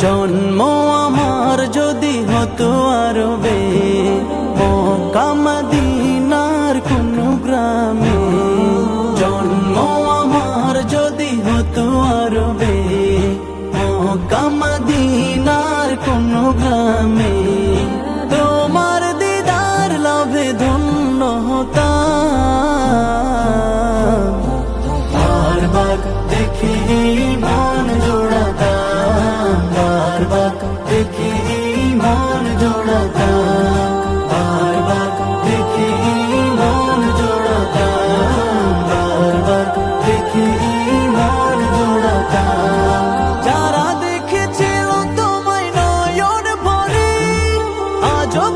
জন্ম আমার যদি হতো আরবে, মক্কা মদিনার কোন গ্রামে। জন্ম আমার যদি হতো আরবে, মক্কা মদিনার কোন গ্রামে। তোমার দিদার লাভে ধন্য হতাম, বারবার দেখি মন জোড়াতাম, বারবার দেখি মন জোড়াতাম, বারবার দেখি মন জোড়াতাম, বারবার দেখি মন জোড়াতাম। যারা দেখেছিল তোমায় নয়ন ভরে, আজও